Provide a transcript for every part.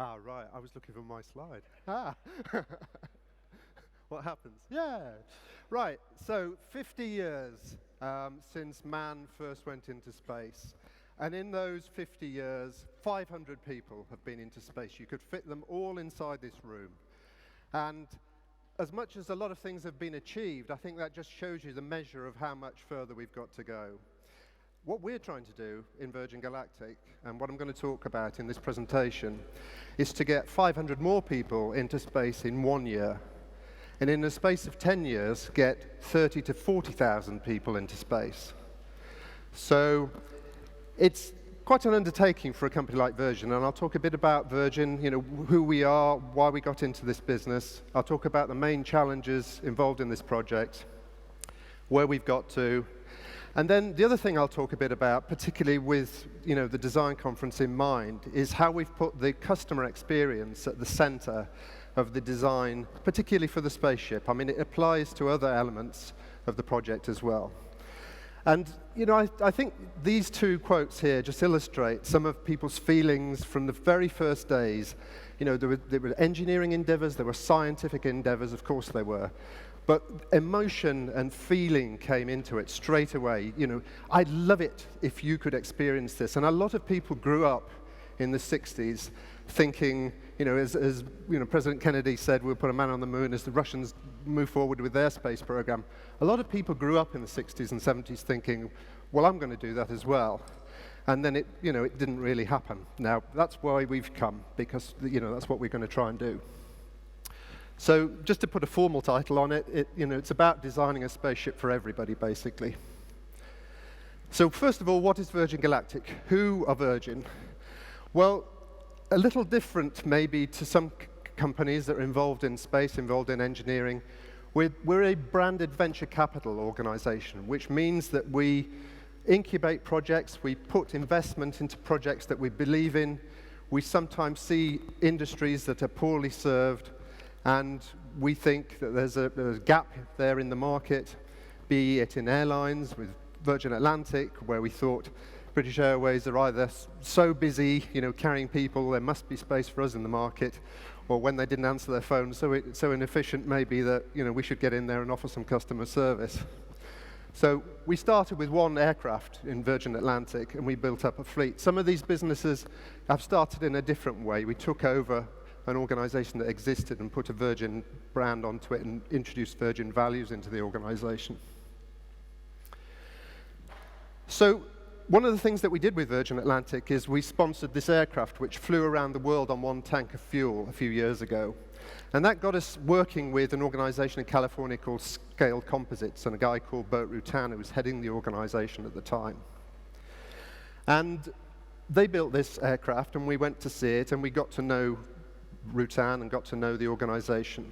Ah, right. I was looking for my slide. Ah. What happens? Yeah. Right. So 50 years since man first went into space. And in those 50 years, 500 people have been into space. You could fit them all inside this room. And as much as a lot of things have been achieved, I think that just shows you the measure of how much further we've got to go. What we're trying to do in Virgin Galactic, and what I'm going to talk about in this presentation, is to get 500 more people into space in 1 year. And in the space of 10 years, get 30 to 40,000 people into space. So it's quite an undertaking for a company like Virgin, and I'll talk a bit about Virgin, who we are, why we got into this business. I'll talk about the main challenges involved in this project, where we've got to. And then the other thing I'll talk a bit about, particularly with the design conference in mind, is how we've put the customer experience at the center of the design, particularly for the spaceship. I mean, it applies to other elements of the project as well. And I think these two quotes here just illustrate some of people's feelings from the very first days. There were engineering endeavors, there were scientific endeavors, of course there were. But emotion and feeling came into it straight away. I'd love it if you could experience this. And a lot of people grew up in the 60s thinking, as President Kennedy said, we'll put a man on the moon as the Russians move forward with their space program. A lot of people grew up in the 60s and 70s thinking, well, I'm going to do that as well. And then it didn't really happen. Now, that's why we've come, because that's what we're going to try and do. So just to put a formal title on it, it's about designing a spaceship for everybody, basically. So first of all, what is Virgin Galactic? Who are Virgin? Well, a little different maybe to some companies that are involved in space, involved in engineering. We're a branded venture capital organization, which means that we incubate projects, we put investment into projects that we believe in. We sometimes see industries that are poorly served, and we think that there's a gap there in the market, be it in airlines with Virgin Atlantic, where we thought British Airways are either so busy, carrying people, there must be space for us in the market, or when they didn't answer their phone, so inefficient maybe that we should get in there and offer some customer service. So we started with one aircraft in Virgin Atlantic, and we built up a fleet. Some of these businesses have started in a different way. We took over an organization that existed and put a Virgin brand onto it and introduced Virgin values into the organization. So one of the things that we did with Virgin Atlantic is we sponsored this aircraft which flew around the world on one tank of fuel a few years ago. And that got us working with an organization in California called Scale Composites, and a guy called Burt Rutan, who was heading the organization at the time. And they built this aircraft, and we went to see it, and we got to know Rutan and got to know the organization.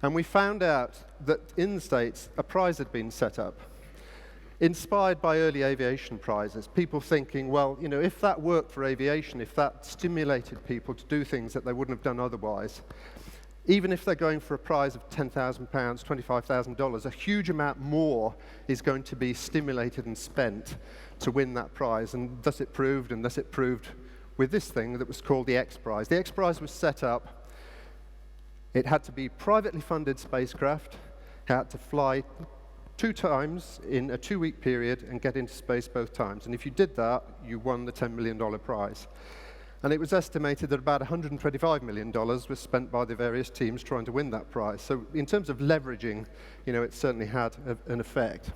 And we found out that in the States, a prize had been set up, inspired by early aviation prizes. People thinking, well, if that worked for aviation, if that stimulated people to do things that they wouldn't have done otherwise, even if they're going for a prize of £10,000, $25,000, a huge amount more is going to be stimulated and spent to win that prize. And thus it proved with this thing that was called the X Prize. The X Prize was set up. It had to be privately funded spacecraft. It had to fly 2 times in a 2-week period and get into space both times. And if you did that, you won the $10 million prize. And it was estimated that about $125 million was spent by the various teams trying to win that prize. So in terms of leveraging, it certainly had an effect.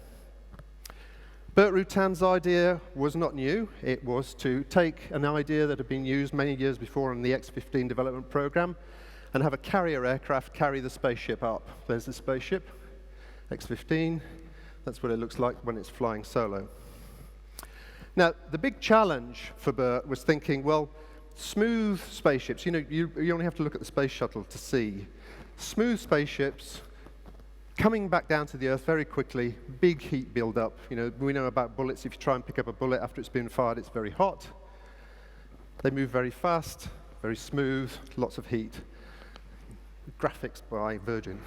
Burt Rutan's idea was not new. It was to take an idea that had been used many years before in the X-15 development program and have a carrier aircraft carry the spaceship up. There's the spaceship, X-15. That's what it looks like when it's flying solo. Now, the big challenge for Burt was thinking, well, smooth spaceships, you only have to look at the space shuttle to see. Smooth spaceships coming back down to the Earth very quickly, big heat build-up. We know about bullets. If you try and pick up a bullet after it's been fired, it's very hot. They move very fast, very smooth, lots of heat. Graphics by Virgin.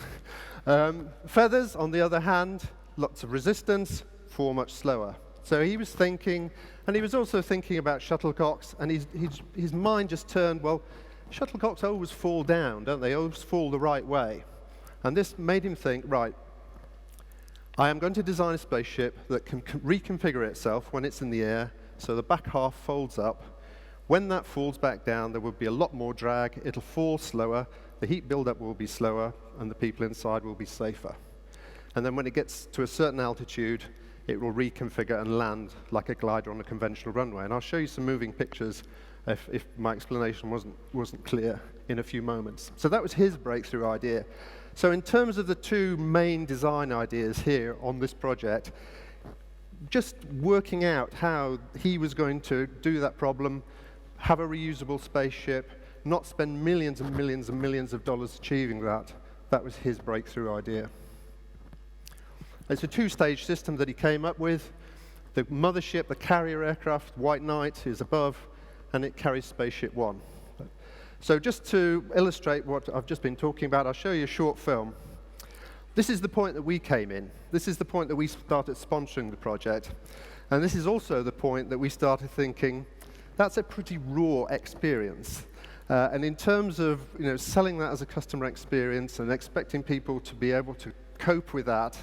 Feathers, on the other hand, lots of resistance, fall much slower. So he was thinking, and he was also thinking about shuttlecocks, and his mind just turned, well, Shuttlecocks always fall down, don't they? Always fall the right way. And this made him think, right, I am going to design a spaceship that can reconfigure itself when it's in the air, so the back half folds up. When that falls back down, there will be a lot more drag, it'll fall slower, the heat buildup will be slower, and the people inside will be safer. And then when it gets to a certain altitude, it will reconfigure and land like a glider on a conventional runway. And I'll show you some moving pictures if my explanation wasn't clear in a few moments. So that was his breakthrough idea. So in terms of the two main design ideas here on this project, just working out how he was going to do that problem, have a reusable spaceship, not spend millions and millions and millions of dollars achieving that, that was his breakthrough idea. It's a two-stage system that he came up with. The mothership, the carrier aircraft, White Knight, is above, and it carries Spaceship One. So just to illustrate what I've just been talking about, I'll show you a short film. This is the point that we came in. This is the point that we started sponsoring the project. And this is also the point that we started thinking, that's a pretty raw experience. And in terms of selling that as a customer experience and expecting people to be able to cope with that,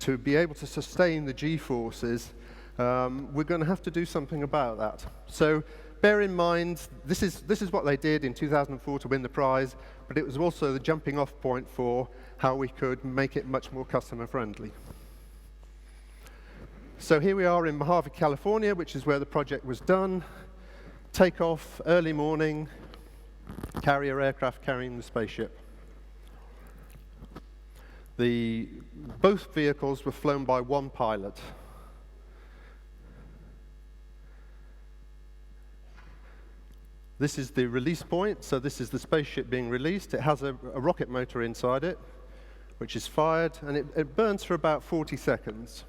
to be able to sustain the G-forces, we're going to have to do something about that. So bear in mind, this is what they did in 2004 to win the prize, but it was also the jumping off point for how we could make it much more customer friendly. So here we are in Mojave, California, which is where the project was done. Takeoff, early morning, carrier aircraft carrying the spaceship. Both vehicles were flown by one pilot. This is the release point, so this is the spaceship being released. It has a rocket motor inside it, which is fired, and it burns for about 40 seconds.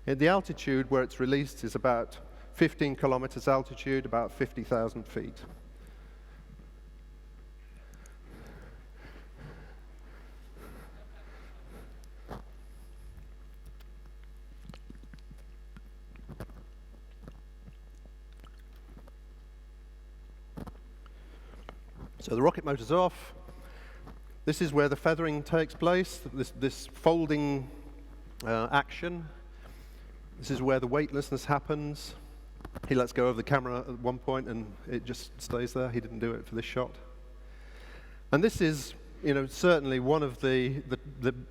The altitude where it's released is about 15 kilometers altitude, about 50,000 feet. So the rocket motor's off. This is where the feathering takes place, this folding action. This is where the weightlessness happens. He lets go of the camera at one point and it just stays there. He didn't do it for this shot. And this is certainly one of the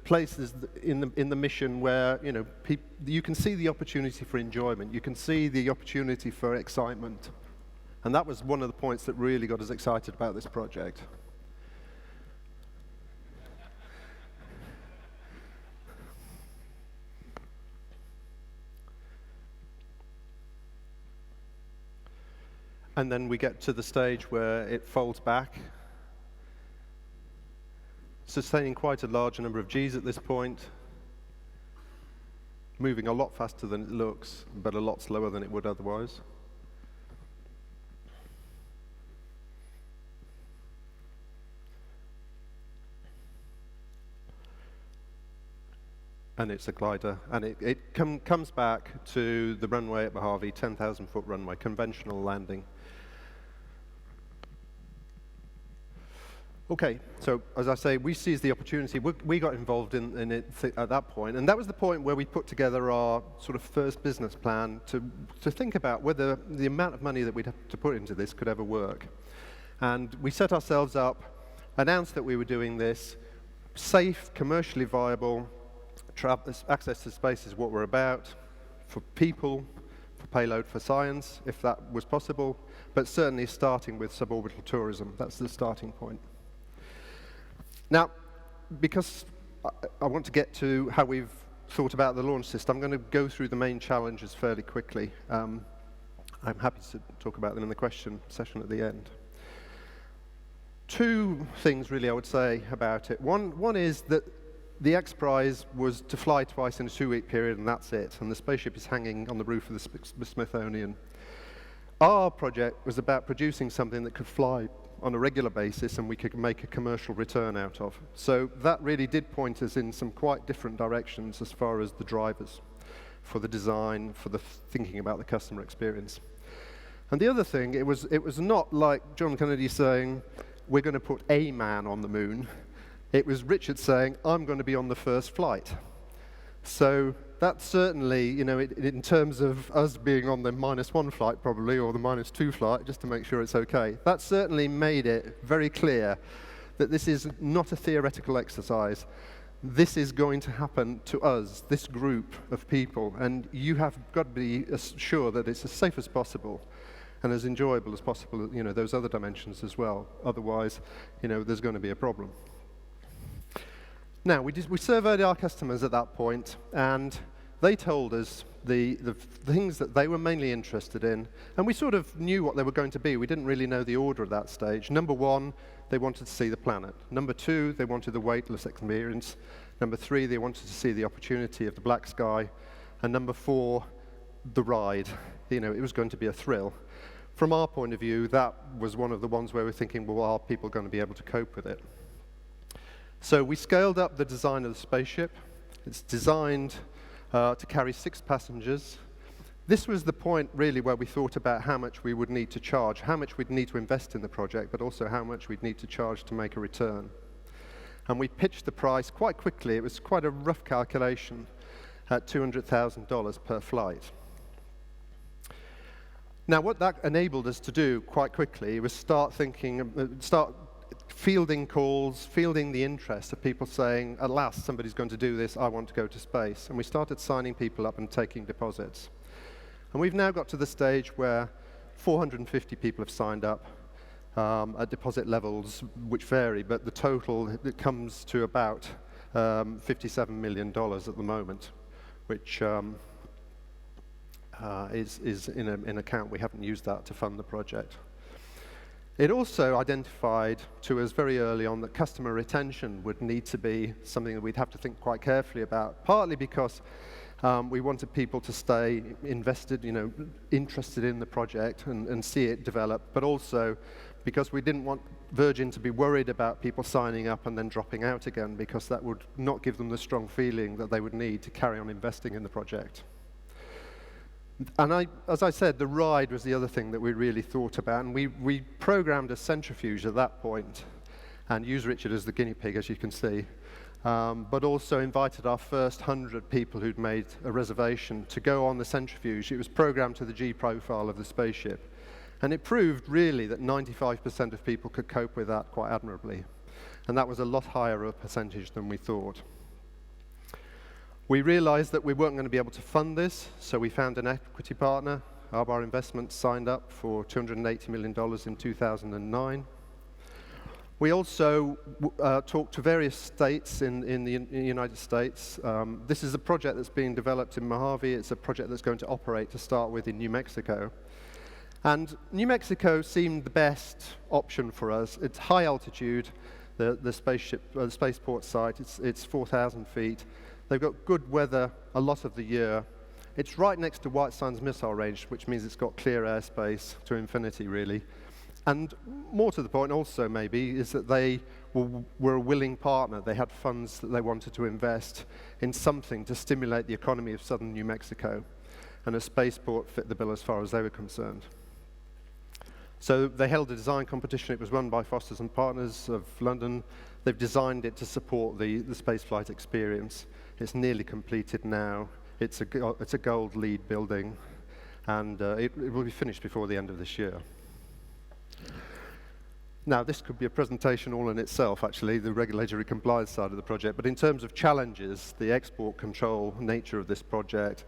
places in the mission where you can see the opportunity for enjoyment. You can see the opportunity for excitement. And that was one of the points that really got us excited about this project. And then we get to the stage where it folds back, sustaining quite a large number of Gs at this point, moving a lot faster than it looks, but a lot slower than it would otherwise. And it's a glider, and it comes back to the runway at Mojave, 10,000-foot runway, conventional landing. Okay, so as I say, we seized the opportunity. We got involved in it at that point, and that was the point where we put together our sort of first business plan to think about whether the amount of money that we'd have to put into this could ever work. And we set ourselves up, announced that we were doing this, safe, commercially viable. Access to space is what we're about, for people, for payload, for science, if that was possible, but certainly starting with suborbital tourism. That's the starting point. Now, because I want to get to how we've thought about the launch system, I'm going to go through the main challenges fairly quickly. I'm happy to talk about them in the question session at the end. Two things, really, I would say about it. One is that the X Prize was to fly twice in a 2-week period, and that's it. And the spaceship is hanging on the roof of the Smithsonian. Our project was about producing something that could fly on a regular basis and we could make a commercial return out of. So that really did point us in some quite different directions as far as the drivers for the design, for the thinking about the customer experience. And the other thing, it was not like John Kennedy saying, we're going to put a man on the moon. It was Richard saying, I'm going to be on the first flight. So that certainly, you know, in terms of us being on the -1 flight probably, or the -2 flight, just to make sure it's okay, that certainly made it very clear that this is not a theoretical exercise. This is going to happen to us, this group of people, and you have got to be sure that it's as safe as possible and as enjoyable as possible, you know, those other dimensions as well. Otherwise, you know, there's going to be a problem. Now, we surveyed our customers at that point, and they told us the things that they were mainly interested in, and we sort of knew what they were going to be. We didn't really know the order at that stage. Number one, they wanted to see the planet. Number two, they wanted the weightless experience. Number three, they wanted to see the opportunity of the black sky. And number four, the ride. You know, it was going to be a thrill. From our point of view, that was one of the ones where we're thinking, well, are people going to be able to cope with it? So we scaled up the design of the spaceship. It's designed to carry 6 passengers. This was the point, really, where we thought about how much we would need to charge, how much we'd need to invest in the project, but also how much we'd need to charge to make a return. And we pitched the price quite quickly. It was quite a rough calculation at $200,000 per flight. Now, what that enabled us to do quite quickly was start fielding calls, fielding the interest of people saying, at last, somebody's going to do this, I want to go to space. And we started signing people up and taking deposits. And we've now got to the stage where 450 people have signed up at deposit levels which vary, but the total, it comes to about $57 million at the moment, which is in an account. We haven't used that to fund the project. It also identified to us very early on that customer retention would need to be something that we'd have to think quite carefully about, partly because we wanted people to stay invested, you know, interested in the project and see it develop, but also because we didn't want Virgin to be worried about people signing up and then dropping out again, because that would not give them the strong feeling that they would need to carry on investing in the project. And as I said, the ride was the other thing that we really thought about, and we programmed a centrifuge at that point and used Richard as the guinea pig, as you can see, but also invited our first 100 people who'd made a reservation to go on the centrifuge. It was programmed to the G profile of the spaceship, and it proved really that 95% of people could cope with that quite admirably, and that was a lot higher a percentage than we thought. We realized that we weren't going to be able to fund this, so we found an equity partner. Arbar Investments signed up for $280 million in 2009. We also talked to various states in the United States. This is a project that's being developed in Mojave. It's a project that's going to operate to start with in New Mexico. And New Mexico seemed the best option for us. It's high altitude, the spaceport site. It's 4,000 feet. They've got good weather a lot of the year. It's right next to White Sands Missile Range, which means it's got clear airspace to infinity, really. And more to the point also, maybe, is that they were a willing partner. They had funds that they wanted to invest in something to stimulate the economy of southern New Mexico. And a spaceport fit the bill as far as they were concerned. So they held a design competition. It was run by Fosters and Partners of London. They've designed it to support the spaceflight experience. It's nearly completed now. It's a gold LEED building, and it will be finished before the end of this year. Now, this could be a presentation all in itself, actually, the regulatory compliance side of the project. But in terms of challenges, the export control nature of this project,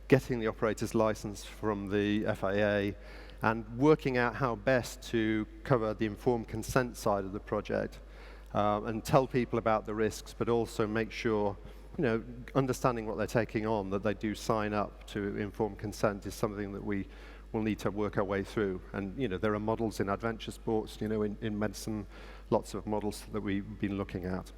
getting the operator's license from the FAA, and working out how best to cover the informed consent side of the project, and tell people about the risks, but also make sure, you know, understanding what they're taking on, that they do sign up to informed consent is something that we will need to work our way through. And, you know, there are models in adventure sports, you know, in medicine, lots of models that we've been looking at.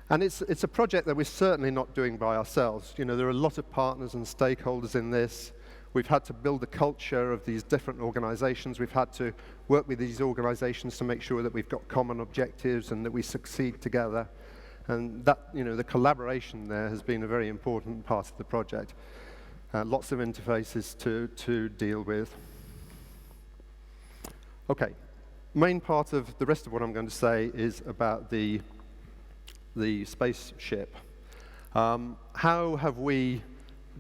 And it's a project that we're certainly not doing by ourselves. You know, there are a lot of partners and stakeholders in this. We've had to build a culture of these different organizations. We've had to work with these organizations to make sure that we've got common objectives and that we succeed together. And that, you know, the collaboration there has been a very important part of the project. Lots of interfaces to deal with. Okay, main part of the rest of what I'm going to say is about the spaceship. How have we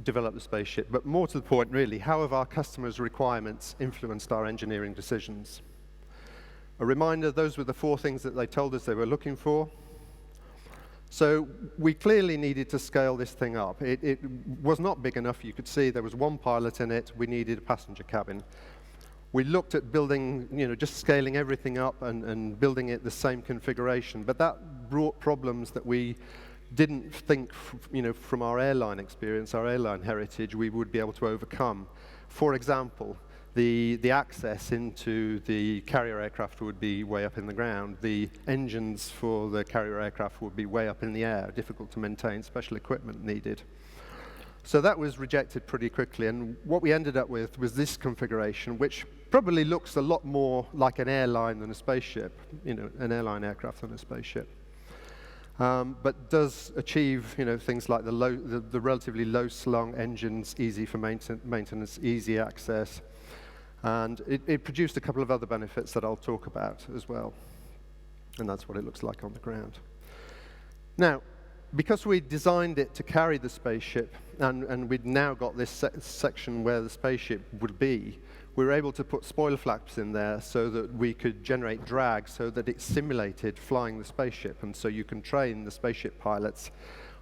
developed the spaceship? But more to the point, really, how have our customers' requirements influenced our engineering decisions? A reminder, those were the 4 things that they told us they were looking for. So we clearly needed to scale this thing up. It was not big enough. You could see there was 1 pilot in it. We needed a passenger cabin. We looked at building, just scaling everything up and building it the same configuration. But that brought problems that we didn't think, from our airline experience, our airline heritage, we would be able to overcome. For example, the access into the carrier aircraft would be way up in the ground. The engines for the carrier aircraft would be way up in the air, difficult to maintain, special equipment needed. So that was rejected pretty quickly, and what we ended up with was this configuration, which probably looks a lot more like an airline than a spaceship, an airline aircraft than a spaceship. But does achieve, things like the relatively low-slung engines, easy for maintenance, easy access, and it produced a couple of other benefits that I'll talk about as well. And that's what it looks like on the ground. Now, because we designed it to carry the spaceship, and we'd now got this section where the spaceship would be, we were able to put spoiler flaps in there so that we could generate drag so that it simulated flying the spaceship. And so you can train the spaceship pilots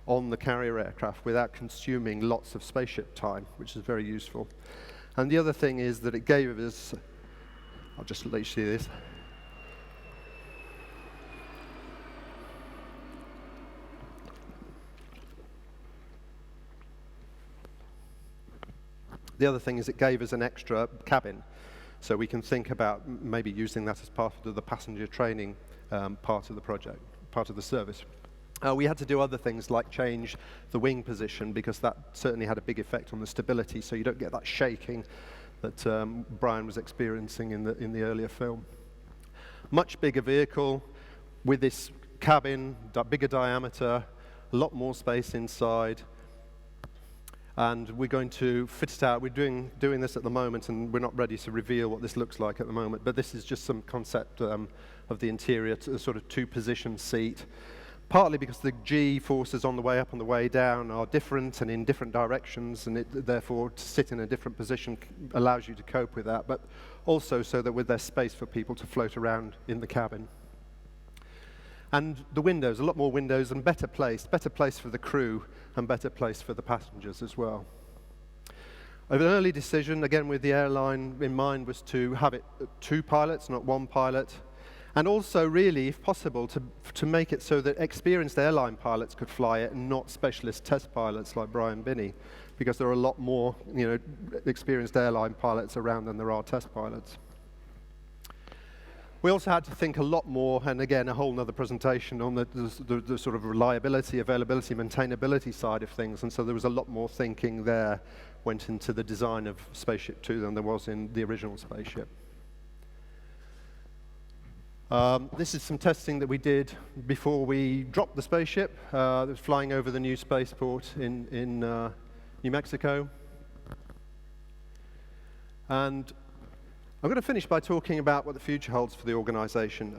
on the carrier aircraft without consuming lots of spaceship time, which is very useful. And the other thing is that it gave us, I'll just let you see this. The other thing is it gave us an extra cabin, so we can think about maybe using that as part of the passenger training part of the project, part of the service. We had to do other things like change the wing position, because that certainly had a big effect on the stability, so you don't get that shaking that Brian was experiencing in the earlier film. Much bigger vehicle with this cabin, bigger diameter, a lot more space inside. And we're going to fit it out. We're doing this at the moment, and we're not ready to reveal what this looks like at the moment, but this is just some concept of the interior, a sort of 2-position seat, partly because the G forces on the way up and the way down are different and in different directions, and therefore to sit in a different position allows you to cope with that, but also so that there's space for people to float around in the cabin. And the windows, a lot more windows and better place for the crew and better place for the passengers as well. An early decision, again with the airline in mind, was to have it 2 pilots, not 1 pilot. And also really, if possible, to make it so that experienced airline pilots could fly it and not specialist test pilots like Brian Binney, because there are a lot more experienced airline pilots around than there are test pilots. We also had to think a lot more, and again, a whole other presentation on the sort of reliability, availability, maintainability side of things, and so there was a lot more thinking there went into the design of Spaceship 2 than there was in the original Spaceship. This is some testing that we did before we dropped the spaceship. It was flying over the new spaceport in New Mexico. And I'm going to finish by talking about what the future holds for the organization.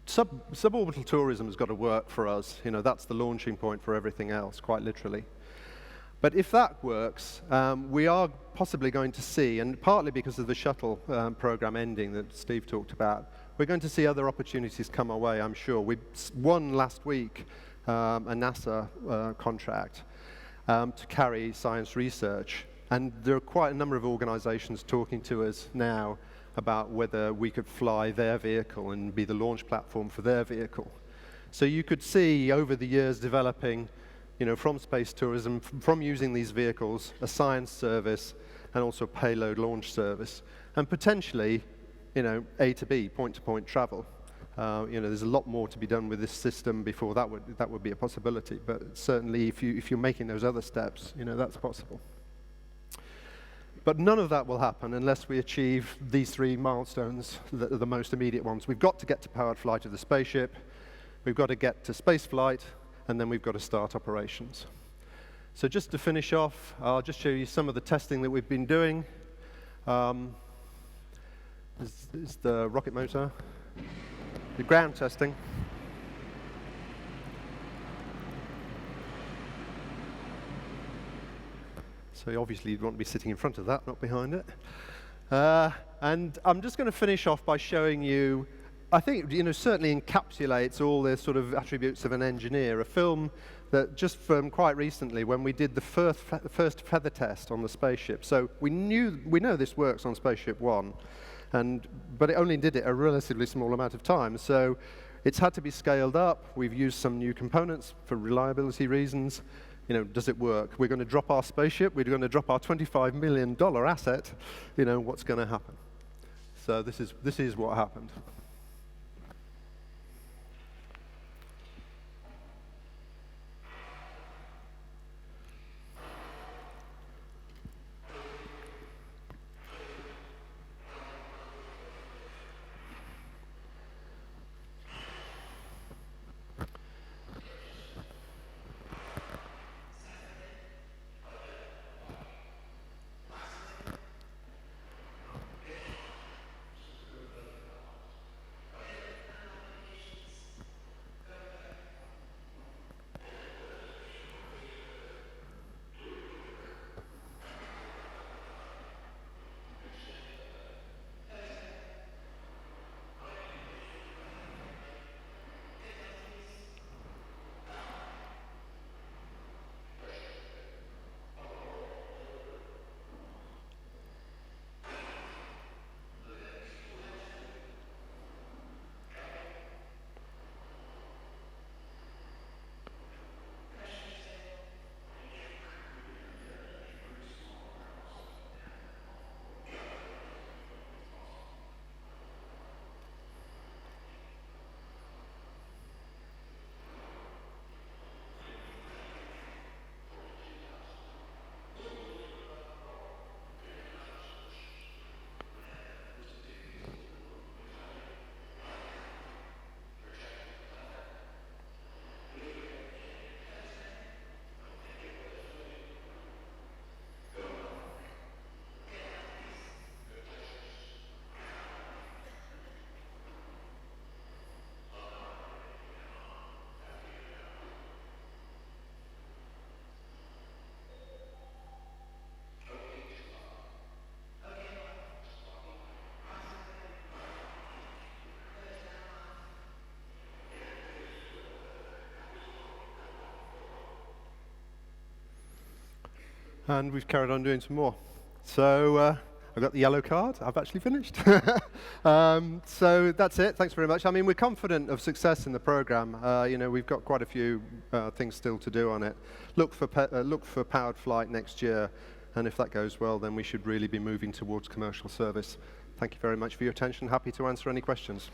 Suborbital tourism has got to work for us. That's the launching point for everything else, quite literally. But if that works, we are possibly going to see, and partly because of the shuttle program ending that Steve talked about, we're going to see other opportunities come our way, I'm sure. We won last week a NASA contract to carry science research. And there are quite a number of organizations talking to us now about whether we could fly their vehicle and be the launch platform for their vehicle. So you could see over the years developing, from space tourism, from using these vehicles, a science service and also a payload launch service. And potentially, A to B, point-to-point travel. There's a lot more to be done with this system before that would be a possibility. But certainly if you're making those other steps, that's possible. But none of that will happen unless we achieve these 3 milestones, the most immediate ones. We've got to get to powered flight of the spaceship, we've got to get to space flight, and then we've got to start operations. So just to finish off, I'll just show you some of the testing that we've been doing. This is the rocket motor, the ground testing. So obviously you'd want to be sitting in front of that, not behind it. And I'm just going to finish off by showing you, I think, certainly encapsulates all the sort of attributes of an engineer. A film that just from quite recently, when we did the first feather test on the spaceship. So we know this works on Spaceship 1, but it only did it a relatively small amount of time. So it's had to be scaled up. We've used some new components for reliability reasons. Does it work? We're going to drop our spaceship. We're going to drop our $25 million asset. What's going to happen? So this is what happened. And we've carried on doing some more. So I got the yellow card. I've actually finished. So that's it. Thanks very much. I mean, we're confident of success in the program. We've got quite a few things still to do on it. Look for powered flight next year, and if that goes well, then we should really be moving towards commercial service. Thank you very much for your attention. Happy to answer any questions.